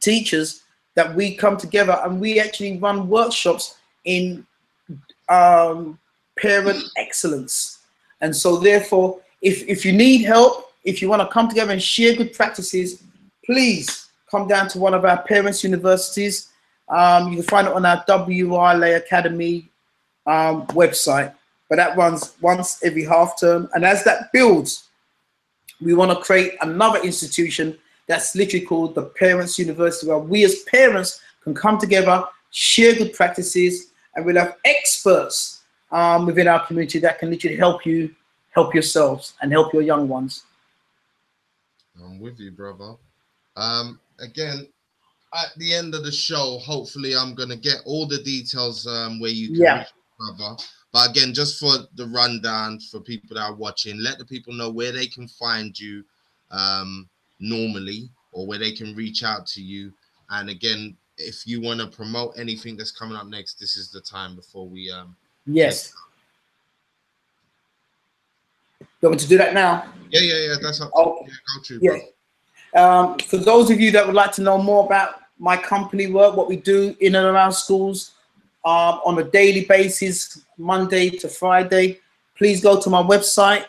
teachers that we come together, and we actually run workshops in parent excellence. And so therefore, if you need help, if you want to come together and share good practices, please come down to one of our parents' universities. You can find it on our WRLA Academy website, but that runs once every half term. And as that builds, we want to create another institution that's literally called the Parents University, where we as parents can come together, share good practices, and we'll have experts within our community that can literally help you, help yourselves, and help your young ones. I'm with you, brother. Again, at the end of the show, hopefully I'm going to get all the details where you can reach brother. But again, just for the rundown for people that are watching, let the people know where they can find you normally, or where they can reach out to you. And again, if you want to promote anything that's coming up next, this is the time before we yes. You want me to do that now? Yeah. That's up. Okay. Yeah, go through, bro. For those of you that would like to know more about my company work, what we do in and around schools on a daily basis, Monday to Friday, please go to my website,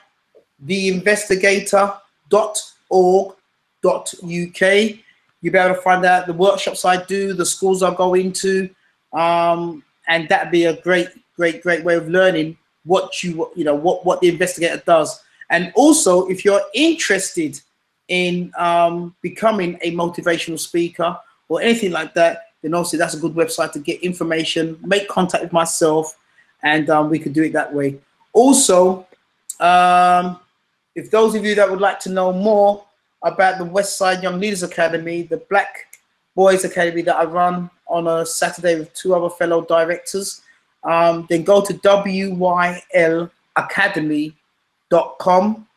theinvestigator.org.uk. You'll be able to find out the workshops I do, the schools I go into, and that'd be a great way of learning what what the investigator does. And also, if you're interested in becoming a motivational speaker or anything like that, then obviously that's a good website to get information, make contact with myself, and we could do it that way. Also, if those of you that would like to know more about the Westside Young Leaders Academy, the Black Boys Academy that I run on a Saturday with 2 other fellow directors, then go to wylacademy.com.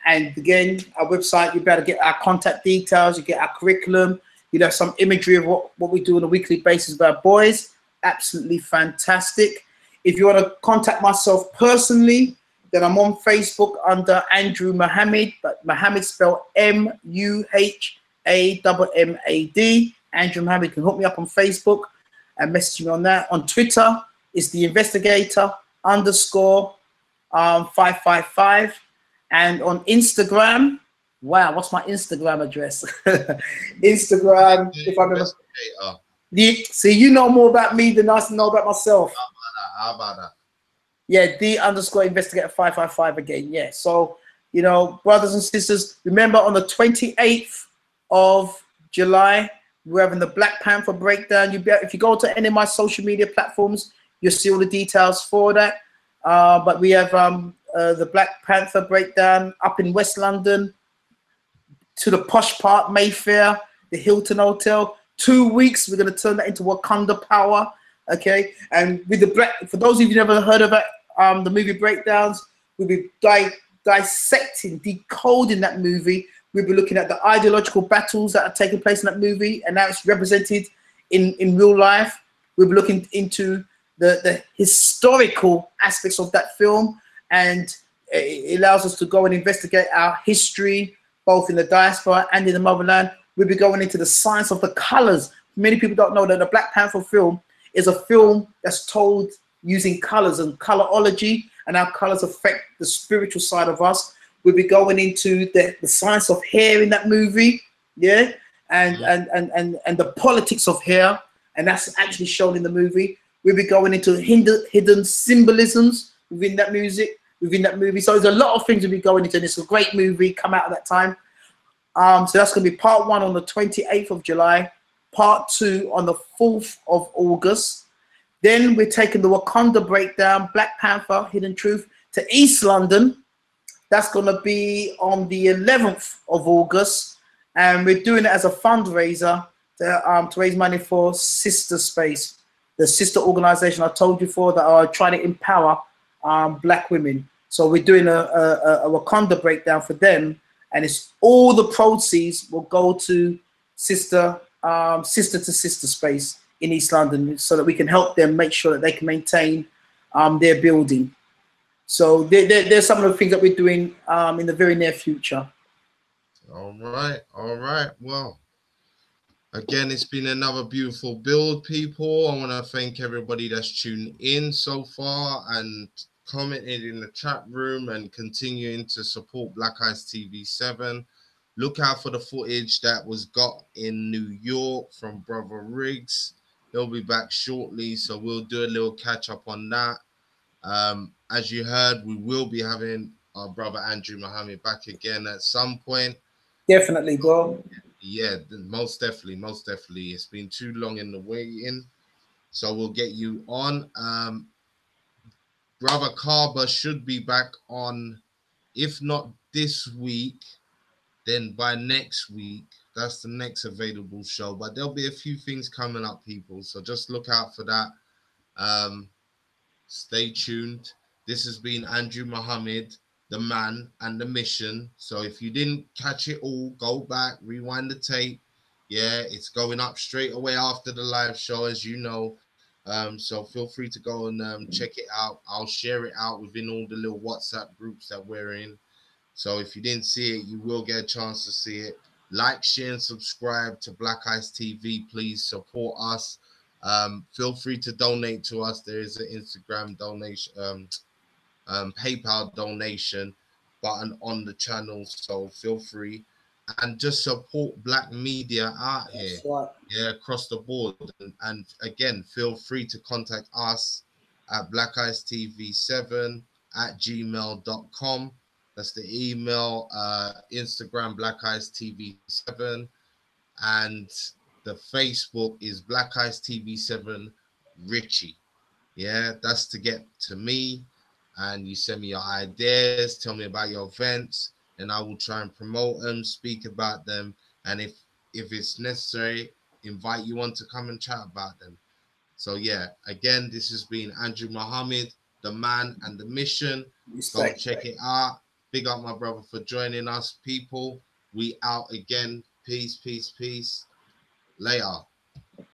And again, our website, you better get our contact details, you get our curriculum, you have some imagery of what we do on a weekly basis with our boys. Absolutely fantastic. If you want to contact myself personally, then I'm on Facebook under Andrew Muhammad, but Muhammad spelled M-U-H-A-M-M-A-D. Andrew Muhammad. You can hook me up on Facebook and message me on that. On Twitter, it's the investigator _ 555. And on Instagram, wow, what's my Instagram address? Instagram, if I remember. See, you know more about me than I know about myself. How about that? Yeah, the _ investigator 555 again. Yeah. So, you know, brothers and sisters, remember on the 28th of July, we're having the Black Panther breakdown. If you go to any of my social media platforms, you'll see all the details for that. But we have the Black Panther breakdown up in West London, to the posh part, Mayfair, the Hilton Hotel. 2 weeks, we're going to turn that into Wakanda Power. Okay, and with the for those of you who never heard of it, the movie breakdowns, we'll be dissecting, decoding that movie. We'll be looking at the ideological battles that are taking place in that movie and how it's represented in real life. We'll be looking into the historical aspects of that film, and it allows us to go and investigate our history, both in the diaspora and in the motherland. We'll be going into the science of the colors. Many people don't know that the Black Panther film is a film that's told using colors and colorology, and how colors affect the spiritual side of us. We'll be going into the science of hair in that movie, yeah, and the politics of hair, and that's actually shown in the movie. We'll be going into hidden symbolisms within that movie. So there's a lot of things we'll be going into, and it's a great movie, come out at that time. So that's going to be part 1 on the 28th of July, part 2 on the 4th of August. Then we're taking the Wakanda breakdown, Black Panther, Hidden Truth, to East London. That's going to be on the 11th of August. And we're doing it as a fundraiser to raise money for Sister Space, the sister organization I told you for that are trying to empower Black women. So we're doing a Wakanda breakdown for them. And it's all the proceeds will go to sister to sister space in East London, so that we can help them make sure that they can maintain their building. So there's some of the things that we're doing in the very near future. All right. Well, again, it's been another beautiful build, people. I want to thank everybody that's tuned in so far and commented in the chat room and continuing to support Black Eyes TV 7. Look out for the footage that was got in New York from Brother Riggs. He'll be back shortly, so we'll do a little catch up on that. As you heard, we will be having our brother Andrew Muhammad back again at some point. Definitely, bro. Yeah, most definitely. It's been too long in the waiting, so we'll get you on. Brother Carver should be back on, if not this week, then by next week. That's the next available show, but there'll be a few things coming up, people, so just look out for that. Stay tuned. This has been Andrew Muhammad, the man and the mission. So if you didn't catch it all, go back, rewind the tape. Yeah, it's going up straight away after the live show, as you know. So feel free to go and check it out. I'll share it out within all the little WhatsApp groups that we're in. So if you didn't see it, you will get a chance to see it. Like, share, and subscribe to Black Eyes TV. Please support us. Feel free to donate to us. There is an Instagram donation, PayPal donation button on the channel. So feel free. And just support Black media out here. Right. Yeah, across the board. And again, feel free to contact us at blackeyes.tv7@gmail.com. That's the email, Instagram, blackeyes.tv7, and the Facebook is Black Eyes TV7 Richie. Yeah, that's to get to me, and you send me your ideas, tell me about your events, and I will try and promote them, speak about them, and if it's necessary, invite you on to come and chat about them. So yeah, again, this has been Andrew Muhammad, the man and the mission. Go check it out. Big up my brother for joining us, people. We out again. Peace. Later.